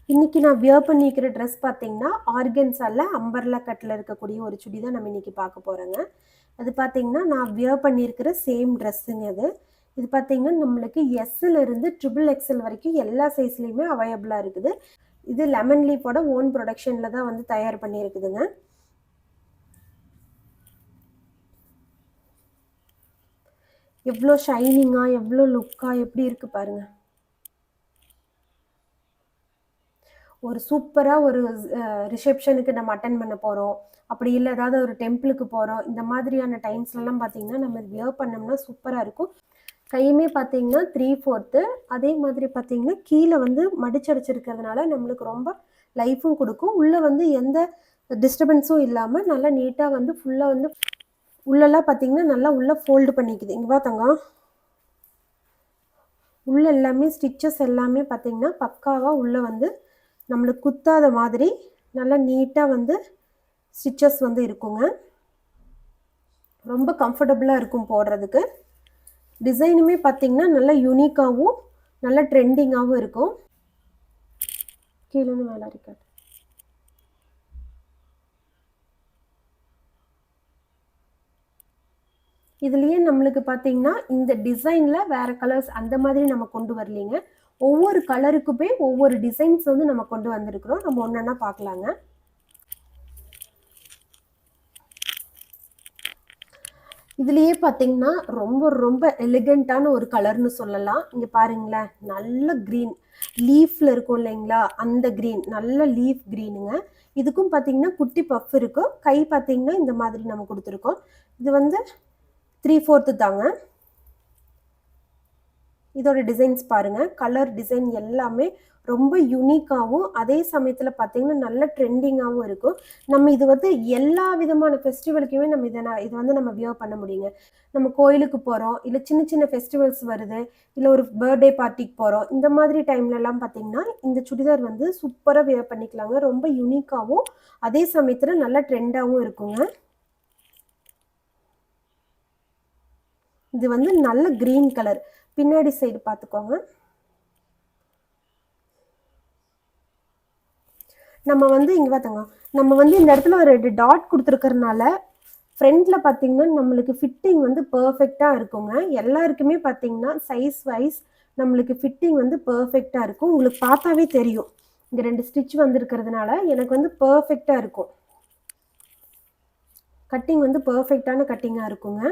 இன்னைக்கு நான் வியர் பண்ணியிருக்கிற ட்ரெஸ் பார்த்தீங்கன்னா, ஆர்கன்ஸால அம்பர்லா கட்ல இருக்கக்கூடிய ஒரு சுடி தான் நம்ம இன்னைக்கு பார்க்க போறோங்க. அது பார்த்தீங்கன்னா, நான் வியர் பண்ணியிருக்கிற சேம் ட்ரெஸ்ஸுங்க இது. இது பார்த்தீங்கன்னா, நம்மளுக்கு எஸ்ஸில இருந்து ட்ரிபிள் எக்ஸ்எல் வரைக்கும் எல்லா சைஸ்லயுமே அவைலபிளா இருக்குது. இது லெமன் லீஃபோட ஓன் புரொடக்ஷன்ல தான் வந்து தயார் பண்ணியிருக்குதுங்க. எவ்ளோ ஷைனிங்கா, எவ்ளோ லுக்கா எப்படி இருக்கு பாருங்க. ஒரு சூப்பரா ஒரு ரிசப்ஷனுக்கு நம்ம அட்டெண்ட் பண்ண போறோம். அப்படி இல்ல ஏதாவது ஒரு டெம்பிளுக்கு போறோம். இந்த மாதிரியான டைம்ஸ்லலாம் பார்த்தீங்கன்னா, நம்ம இது வியர் பண்ணோம்னா சூப்பரா இருக்கும். கையுமே பார்த்தீங்கன்னா 3/4 அதே மாதிரி பார்த்தீங்கன்னா, கீழ வந்து மடிச்சடிச்சிருக்கிறதுனால நம்மளுக்கு ரொம்ப லைஃப்பும் குடுக்கும். உள்ள வந்து எந்த டிஸ்டர்பன்ஸும் இல்லாம நல்லா நீட்டா வந்து ஃபுல்லா வந்து உள்ளலாம் பார்த்தீங்கன்னா, நல்லா உள்ள ஃபோல்டு பண்ணிக்குது. இங்க வா தங்கம். உள்ள எல்லாமே ஸ்டிச்சஸ் எல்லாமே பார்த்தீங்கன்னா, பக்காவா உள்ள வந்து நம்மளுக்கு குத்தாத மாதிரி நல்லா நீட்டா வந்து ஸ்டிச்சஸ் வந்து இருக்குங்க. ரொம்ப கம்ஃபர்டபுளா இருக்கும் போடுறதுக்கு. டிசைனுமே பார்த்தீங்கன்னா, நல்லா யூனிக்காவும், நல்லா ட்ரெண்டிங்காவும் இருக்கும். கீழேருந்து மேல வரைக்கும். இதுலயே நம்மளுக்கு பார்த்தீங்கன்னா, இந்த டிசைன்ல வேற கலர்ஸ் அந்த மாதிரி நம்ம கொண்டு வரலைங்க. ஒவ்வொரு கலருக்குமே ஒவ்வொரு டிசைன்ஸ் வந்து நம்ம கொண்டு வந்திருக்கிறோம். நம்ம ஒண்ணொண்ணா பார்க்கலாங்க. இதுலயே பார்த்தீங்கன்னா, ரொம்ப ரொம்ப எலிகன்ட்டான ஒரு கலர்ன்னு சொல்லலாம். இங்க பாருங்களேன், நல்ல கிரீன். லீஃப்ல இருக்கும் இல்லைங்களா? அந்த கிரீன். நல்ல லீஃப் கிரீனுங்க. இதுக்கும் பார்த்தீங்கன்னா, குட்டி பஃப் இருக்கும். கை பார்த்தீங்கன்னா, இந்த மாதிரி நம்ம குடுத்துருக்கோம். இது வந்து 3/4 தாங்க. இதோட டிசைன்ஸ் பாருங்க. கலர் டிசைன் எல்லாமே ரொம்ப யூனிக்காவும், அதே சமயத்துல பார்த்தீங்கன்னா, நல்ல ட்ரெண்டிங்காவும் இருக்கும். நம்ம இது வந்து எல்லா விதமான ஃபெஸ்டிவலுக்குமே நம்ம இது வந்து நம்ம வியர் பண்ண முடியுங்க. நம்ம கோயிலுக்கு போறோம், இல்ல சின்ன சின்ன ஃபெஸ்டிவல்ஸ் வருது, இல்ல ஒரு பர்த்டே பார்ட்டிக்கு போறோம். இந்த மாதிரி டைம்லலாம் பார்த்தீங்கன்னா, இந்த சுடிதார் வந்து சூப்பரா வியர் பண்ணிக்கலாங்க. ரொம்ப யூனிக்காவும், அதே சமயத்துல நல்ல ட்ரெண்டாவும் இருக்குங்க. இது வந்து நல்ல கிரீன் கலர். பின்னாடி சைடு பார்த்துக்கோங்க. நம்ம வந்து இங்க பார்த்துங்க. நம்ம வந்து இந்த இடத்துல ஒரு 2 டாட் குடுத்துருக்கறனால, ஃப்ரண்ட்ல பார்த்தீங்கன்னா, நம்மளுக்கு ஃபிட்டிங் வந்து பெர்ஃபெக்ட்டா இருக்குங்க. எல்லாருக்குமே பார்த்தீங்கன்னா, சைஸ் வைஸ் நம்மளுக்கு ஃபிட்டிங் வந்து பெர்ஃபெக்ட்டா இருக்கும். உங்களுக்கு பார்த்தாவே தெரியும். இங்க 2 ஸ்டிட்ச் வந்திருக்கிறதுனால, எனக்கு வந்து பெர்ஃபெக்ட்டா இருக்கும். கட்டிங் வந்து பெர்ஃபெக்ட்டான கட்டிங்கா இருக்குங்க.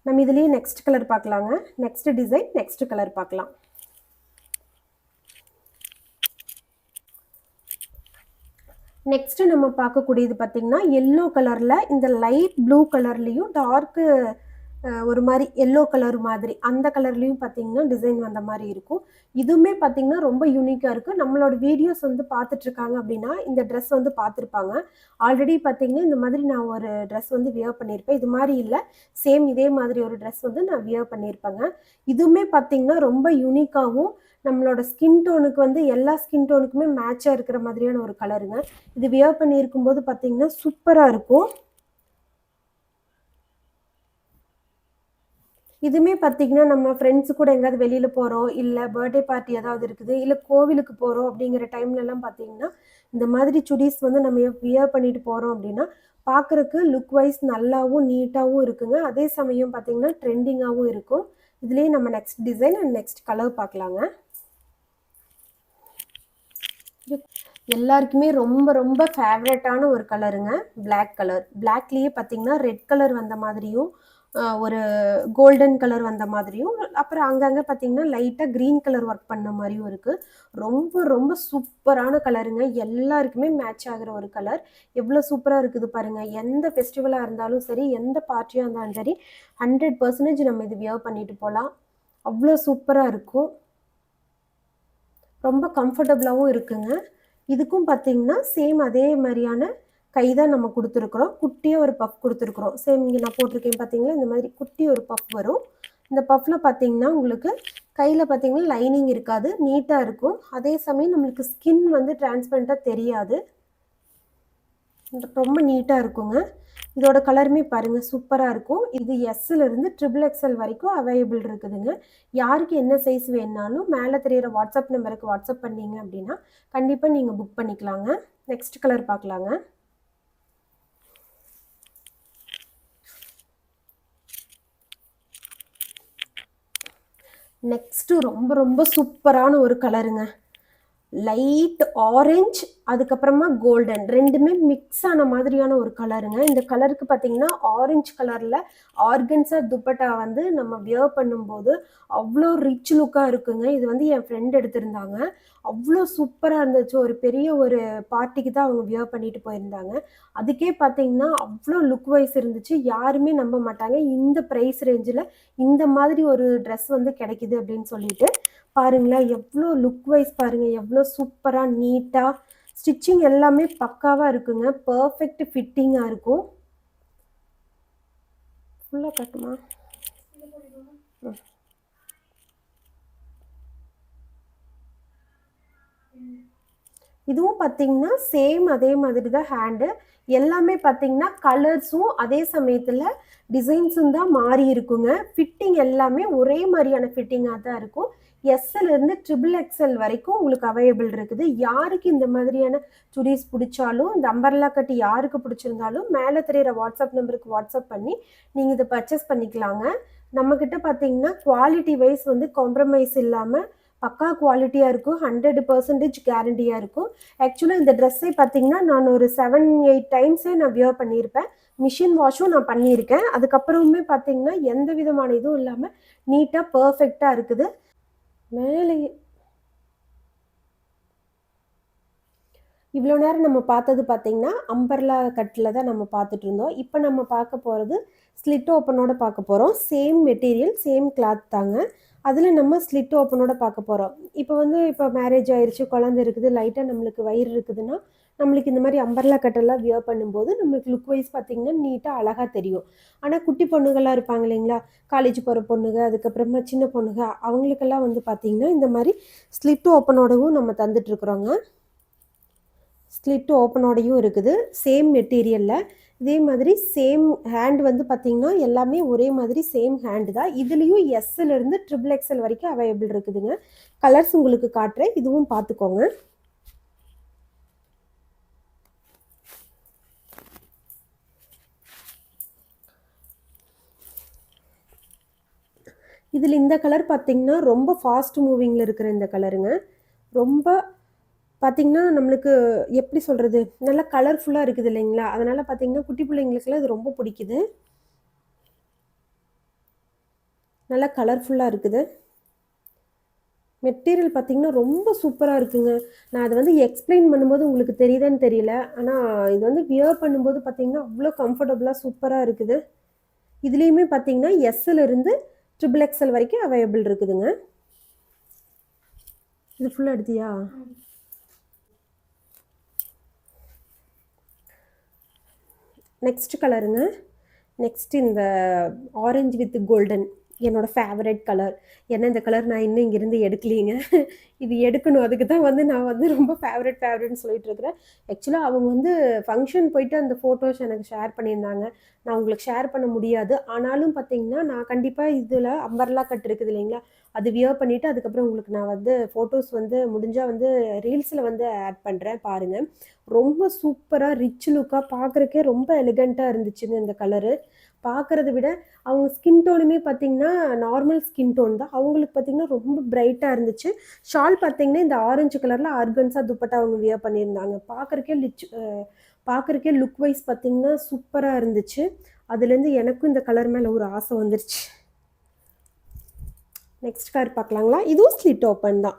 நம்ம இதுலயே நெக்ஸ்ட் கலர் பார்க்கலாங்க. நெக்ஸ்ட் டிசைன், நெக்ஸ்ட் கலர் பார்க்கலாம். நெக்ஸ்ட் நம்ம பார்க்கக்கூடியது பார்த்தீங்கன்னா, எல்லோ கலர்ல இந்த லைட் ப்ளூ கலர்லயும் டார்க்கு ஒரு மாரி எல்லோ கலர் மாதிரி அந்த கலர்லயும் பார்த்தீங்கன்னா, டிசைன் வந்த மாரி இருக்கும். இதுவுமே பார்த்தீங்கன்னா, ரொம்ப யூனிக்கா இருக்கு. நம்மளோட வீடியோஸ் வந்து பார்த்துட்டுருக்காங்க அப்படின்னா, இந்த ட்ரெஸ் வந்து பார்த்துருப்பாங்க. ஆல்ரெடி பார்த்தீங்கன்னா, இந்த மாதிரி நான் ஒரு ட்ரெஸ் வந்து வியர் பண்ணியிருப்பேன். இது மாரி இல்ல. சேம் இதே மாதிரி ஒரு ட்ரெஸ் வந்து நான் வியர் பண்ணியிருப்பேங்க. இதுவுமே பார்த்தீங்கன்னா, ரொம்ப யூனிக்காவும், நம்மளோட ஸ்கின் டோனுக்கு வந்து எல்லா ஸ்கின் டோனுக்குமே மேட்சா இருக்கிற மாதிரியான ஒரு கலருங்க. இது வியர் பண்ணியிருக்கும்போது பார்த்தீங்கன்னா, சூப்பரா இருக்கும். இதுவுமே பார்த்தீங்கன்னா, நம்ம ஃப்ரெண்ட்ஸ் கூட எங்கேயாவது வெளியில போறோம், இல்ல பர்த்டே பார்ட்டி ஏதாவது இருக்குது, இல்ல கோவிலுக்கு போறோம் அப்படிங்கிற டைம்லலாம் பார்த்தீங்கன்னா, இந்த மாதிரி சுடீஸ் வந்து நம்ம வியர் பண்ணிட்டு போறோம் அப்படின்னா, பார்க்கறக்கு லுக் வைஸ் நல்லாவும், நீட்டாவும் இருக்குங்க. அதே சமயம் பார்த்தீங்கன்னா, ட்ரெண்டிங்காவும் இருக்கும். இதுலயே நம்ம next design and next colour பார்க்கலாங்க. எல்லாருக்குமே ரொம்ப ரொம்ப ஃபேவரட்டான ஒரு கலருங்க. Black colour. பிளாக்லயே பார்த்தீங்கன்னா, ரெட் கலர் வந்த மாதிரியும், ஒரு கோல்டன் கலர் வந்த மாதிரியும், அப்புறம் அங்கங்க பார்த்தீங்கன்னா, லைட்டா கிரீன் கலர் ஒர்க் பண்ண மாரியும் இருக்கு. ரொம்ப ரொம்ப சூப்பரான கலருங்க. எல்லாருக்குமே மேட்ச் ஆகுற ஒரு கலர். எவ்ளோ சூப்பரா இருக்குது பாருங்க. எந்த ஃபெஸ்டிவலா இருந்தாலும் சரி, எந்த பார்ட்டியா இருந்தாலும் சரி, 100% நம்ம இது வியர் பண்ணிட்டு போலாம். அவ்ளோ சூப்பரா இருக்கும். ரொம்ப கம்ஃபர்டபுளாவும் இருக்குங்க. இதுக்கும் பார்த்தீங்கன்னா, சேம் அதே மாரியான கை தான் நம்ம குடுத்துருக்குறோம். குட்டியா ஒரு பஃப் குடுத்துருக்குறோம். சேம் இங்க நான் போட்டிருக்கேன் பார்த்தீங்களா, இந்த மாதிரி குட்டி ஒரு பஃப் வரும். இந்த பஃப்ல பார்த்தீங்கன்னா, உங்களுக்கு கையில பார்த்தீங்கன்னா, லைனிங் இருக்காது. நீட்டா இருக்கும். அதே சமயம் நம்மளுக்கு ஸ்கின் வந்து டிரான்ஸ்பரன்ட்டா தெரியாது. ரொம்ப நீட்டாக இருக்குங்க. இதோட கலருமே பாருங்கள் சூப்பராக இருக்கும். இது எஸ்ஸிலிருந்து ட்ரிபிள் எக்ஸ்எல் வரைக்கும் அவைலபிள் இருக்குதுங்க. யாருக்கு என்ன சைஸ் வேணுனாலும் மேலே தெரியிற வாட்ஸ்அப் நம்பருக்கு வாட்ஸ்அப் பண்ணீங்க அப்படின்னா கண்டிப்பாக நீங்கள் புக் பண்ணிக்கலாங்க. நெக்ஸ்ட் கலர் பார்க்கலாங்க. நெக்ஸ்ட்டு ரொம்ப ரொம்ப சூப்பரான ஒரு கலருங்க. லைட் ஆரஞ்ச் அதுக்கப்புறமா கோல்டன் ரெண்டுமே மிக்ஸ் ஆன மாதிரியான ஒரு கலருங்க. இந்த கலருக்கு பார்த்தீங்கன்னா ஆரஞ்சு கலரில் ஆர்கன்ஸா துப்பட்டா வந்து நம்ம வியர் பண்ணும்போது அவ்வளோ ரிச் லுக்காக இருக்குங்க. இது வந்து என் ஃப்ரெண்ட் எடுத்திருந்தாங்க. அவ்வளோ சூப்பராக இருந்துச்சு. ஒரு பெரிய ஒரு பார்ட்டிக்கு தான் அவங்க வியர் பண்ணிட்டு போயிருந்தாங்க. அதுக்கே பார்த்தீங்கன்னா அவ்வளோ லுக் வைஸ் இருந்துச்சு. யாருமே நம்ப மாட்டாங்க இந்த ப்ரைஸ் ரேஞ்சில் இந்த மாதிரி ஒரு ட்ரெஸ் வந்து கிடைக்குது அப்படின்னு சொல்லிட்டு. பாருங்களேன் எவ்வளோ லுக் வைஸ் பாருங்கள் எவ்வளோ சூப்பராக நீட்டாக ஸ்டிச்சிங் எல்லாமே பக்காவாக இருக்குங்க. பர்ஃபெக்ட் ஃபிட்டிங்காக இருக்கும். ஃபுல்லாக கட்டுமா? இதுவும் பார்த்தீங்கன்னா சேம் அதே மாதிரி தான் ஹேண்டு. எல்லாமே பார்த்தீங்கன்னா கலர்ஸும் அதே சமயத்தில் டிசைன்ஸும் தான் மாறி இருக்குங்க. ஃபிட்டிங் எல்லாமே ஒரே மாதிரியான ஃபிட்டிங்காக தான் இருக்கும். எஸ்ஸிலிருந்து ட்ரிபிள் எக்ஸ்எல் வரைக்கும் உங்களுக்கு அவைலபிள் இருக்குது. யாருக்கு இந்த மாதிரியான சுடிஸ் பிடிச்சாலும் இந்த அம்பர்லா கட்டி யாருக்கு பிடிச்சிருந்தாலும் மேலே தெரியிற வாட்ஸ்அப் நம்பருக்கு வாட்ஸ்அப் பண்ணி நீங்கள் இதை பர்ச்சேஸ் பண்ணிக்கலாங்க. நம்மக்கிட்ட பார்த்தீங்கன்னா குவாலிட்டி வைஸ் வந்து காம்ப்ரமைஸ் இல்லாமல் பக்கா குவாலிட்டியாக இருக்கும். 100% கேரண்டியாக இருக்கும். ஆக்சுவலாக இந்த ட்ரெஸ்ஸை பார்த்தீங்கன்னா நான் ஒரு 7-8 டைம்ஸே நான் வியர் பண்ணியிருப்பேன். மிஷின் வாஷும் நான் பண்ணியிருக்கேன். அதுக்கப்புறமே பார்த்தீங்கன்னா எந்த விதமான இதுவும் இல்லாமல் நீட்டாக பர்ஃபெக்டாக இருக்குது. மேலே இவ்வளோ நேரம் நம்ம பார்த்தது பார்த்தீங்கன்னா அம்பர்லா கட்டில் தான் நம்ம பார்த்துட்டு இருந்தோம். இப்போ நம்ம பார்க்க போகிறது ஸ்லிட் ஓப்பனோட பார்க்க போகிறோம். சேம் மெட்டீரியல் சேம் கிளாத் தாங்க. அதில் நம்ம ஸ்லிட் ஓப்பனோட பார்க்க போகிறோம். இப்போ மேரேஜ் ஆயிடுச்சு, குழந்தை இருக்குது, லைட்டாக நம்மளுக்கு வயிறு இருக்குதுன்னா நம்மளுக்கு இந்த மாதிரி அம்பர்லா கட்டெல்லாம் வியர் பண்ணும்போது நம்மளுக்கு லுக் வைஸ் பார்த்திங்கன்னா நீட்டாக அழகாக தெரியும். ஆனால் குட்டி பொண்ணுங்கள்லாம் இருப்பாங்க இல்லைங்களா, காலேஜ் போகிற பொண்ணுங்க, அதுக்கப்புறமா சின்ன பொண்ணுங்க, அவங்களுக்கெல்லாம் வந்து பார்த்திங்கன்னா இந்த மாதிரி ஸ்லிட் ஓப்பனோடவும் நம்ம தந்துட்டுருக்குறோங்க. ஸ்லிட் ஓப்பனோடையும் இருக்குது சேம் மெட்டீரியலில். இதே மாதிரி சேம் ஹேண்ட் வந்து பார்த்திங்கன்னா எல்லாமே ஒரே மாதிரி சேம் ஹேண்டு தான். இதுலேயும் எஸ்ஸிலிருந்து ட்ரிபிள் எக்ஸ்எல் வரைக்கும் அவைலபிள் இருக்குதுங்க. கலர்ஸ் உங்களுக்கு காட்டுறேன், இதுவும் பார்த்துக்கோங்க. இதில் இந்த கலர் பார்த்திங்கன்னா ரொம்ப ஃபாஸ்ட் மூவிங்கில் இருக்கிற இந்த கலருங்க. ரொம்ப பார்த்திங்கன்னா நம்மளுக்கு எப்படி சொல்கிறது, நல்லா கலர்ஃபுல்லாக இருக்குது இல்லைங்களா, அதனால் பார்த்திங்கன்னா குட்டி பிள்ளைங்களுக்குலாம் இது ரொம்ப பிடிக்குது. நல்லா கலர்ஃபுல்லாக இருக்குது. மெட்டீரியல் பார்த்திங்கன்னா ரொம்ப சூப்பராக இருக்குங்க. நான் அதை வந்து எக்ஸ்பிளைன் பண்ணும்போது உங்களுக்கு தெரியுதான்னு தெரியல. ஆனால் இது வந்து வியர் பண்ணும்போது பார்த்திங்கன்னா அவ்வளோ கம்ஃபர்டபுளாக சூப்பராக இருக்குது. இதுலேயுமே பார்த்திங்கன்னா எஸ்ஸிலிருந்து ட்ரிபிள் எக்ஸ்எல் வரைக்கும் அவைலபிள் இருக்குதுங்க. இது ஃபுல்லாக எடுத்தியா? நெக்ஸ்ட் கலருங்க. நெக்ஸ்ட் இந்த ஆரஞ்சு வித் கோல்டன் என்னோடய ஃபேவரட் கலர். ஏன்னா இந்த கலர் நான் இன்னும் இங்கேருந்து எடுக்கலீங்க. இது எடுக்கணும். அதுக்கு தான் வந்து நான் வந்து ரொம்ப ஃபேவரட்னு சொல்லிட்டு இருக்கிறேன். ஆக்சுவலாக அவங்க வந்து ஃபங்க்ஷன் போயிட்டு அந்த ஃபோட்டோஸ் எனக்கு ஷேர் பண்ணியிருந்தாங்க. நான் உங்களுக்கு ஷேர் பண்ண முடியாது. ஆனாலும் பார்த்தீங்கன்னா நான் கண்டிப்பாக இதில் அம்பர்லா கட் இருக்குது இல்லைங்களா, அது வியர் பண்ணிவிட்டு அதுக்கப்புறம் உங்களுக்கு நான் வந்து ஃபோட்டோஸ் வந்து முடிஞ்சால் வந்து ரீல்ஸில் வந்து ஆட் பண்ணுறேன் பாருங்கள். ரொம்ப சூப்பராக ரிச் லுக்காக பார்க்குறக்கே ரொம்ப எலிகண்ட்டாக இருந்துச்சுங்க இந்த கலரு. பார்க்குறத விட அவங்க ஸ்கின் டோனுமே பார்த்திங்கன்னா நார்மல் ஸ்கின் டோன் தான். அவங்களுக்கு பார்த்திங்கன்னா ரொம்ப பிரைட்டாக இருந்துச்சு. ஷால் பார்த்திங்கன்னா இந்த ஆரஞ்சு கலரில் ஆர்கன்ஸா துப்பட்டா அவங்க வியர் பண்ணியிருந்தாங்க. பார்க்குறக்கே லுக் வைஸ் பார்த்திங்கன்னா சூப்பராக இருந்துச்சு. அதுலேருந்து எனக்கும் இந்த கலர் மேலே ஒரு ஆசை வந்துருச்சு. நெக்ஸ்ட் கலர் பார்க்கலாங்களா? இதுவும் ஸ்லிட் ஓப்பன் தான்.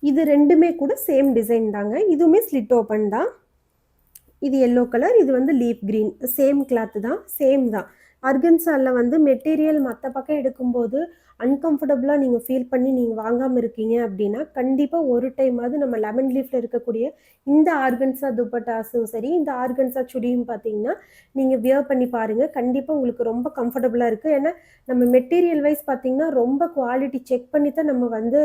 இது ரெண்டுமே கூட சேம் டிசைன் தாங்க. இதுவுமே ஸ்லிட் ஓப்பன் தான். இது எல்லோ கலர், இது வந்து லீஃப் க்ரீன். சேம் கிளாத் தான், சேம் தான். ஆர்கன்ஸாவில் வந்து மெட்டீரியல் மற்ற பக்கம் எடுக்கும்போது அன்கம்ஃபர்டபுளாக நீங்கள் ஃபீல் பண்ணி நீங்கள் வாங்காமல் இருக்கீங்க அப்படின்னா கண்டிப்பாக ஒரு டைமாவது நம்ம லெமன் லீஃபில் இருக்கக்கூடிய இந்த ஆர்கன்ஸா துப்பட்டாஸும் சரி, இந்த ஆர்கன்ஸா சுடியும் பார்த்தீங்கன்னா நீங்கள் வியர் பண்ணி பாருங்கள். கண்டிப்பாக உங்களுக்கு ரொம்ப கம்ஃபர்டபுளாக இருக்குது. ஏன்னா நம்ம மெட்டீரியல் வைஸ் பார்த்தீங்கன்னா ரொம்ப குவாலிட்டி செக் பண்ணி தான் நம்ம வந்து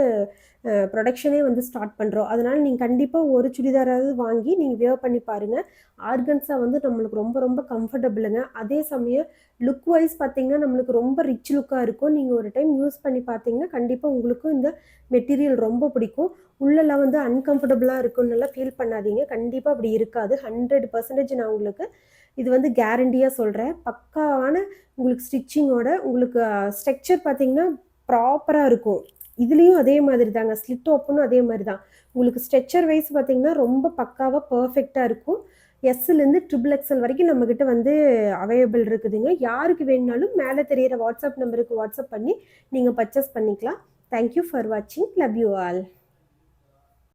ப்ரொடக்ஷனே வந்து ஸ்டார்ட் பண்ணுறோம். அதனால் நீங்கள் கண்டிப்பாக ஒரு சுடிதாராவது வாங்கி நீங்கள் வியர் பண்ணி பாருங்கள். ஆர்கன்ஸா வந்து நம்மளுக்கு ரொம்ப ரொம்ப கம்ஃபர்டபுளுங்க. அதே சமயம் லுக் வைஸ் பார்த்தீங்கன்னா நம்மளுக்கு ரொம்ப ரிச் லுக்காக இருக்கும். நீங்கள் ஒரு டைம் யூஸ் பண்ணி பார்த்தீங்கன்னா கண்டிப்பாக உங்களுக்கும் இந்த மெட்டீரியல் ரொம்ப பிடிக்கும். உள்ளெல்லாம் வந்து அன்கம்ஃபர்டபுளாக இருக்குன்னுலாம் ஃபீல் பண்ணாதீங்க. கண்டிப்பாக அப்படி இருக்காது. 100% நான் உங்களுக்கு இது வந்து கேரண்டியாக சொல்கிறேன். பக்காவான உங்களுக்கு ஸ்டிச்சிங்கோட உங்களுக்கு ஸ்ட்ரக்சர் பார்த்தீங்கன்னா ப்ராப்பராக இருக்கும். இதுலேயும் அதே மாதிரி தாங்க. ஸ்லிட் ஓப்பனும் அதே மாதிரி தான். உங்களுக்கு ஸ்ட்ரெச்சர் வைஸ் பார்த்தீங்கன்னா ரொம்ப பக்காவா பெர்ஃபெக்ட்டா இருக்கும். எஸ்லேருந்து ட்ரிபிள் எக்ஸ்எல் வரைக்கும் நம்மகிட்ட வந்து அவைலபிள் இருக்குதுங்க. யாருக்கு வேணுனாலும் மேலே தெரியிற வாட்ஸ்அப் நம்பருக்கு வாட்ஸ்அப் பண்ணி நீங்கள் பர்ச்சேஸ் பண்ணிக்கலாம். தேங்க் யூ ஃபார் வாட்சிங். Love you all.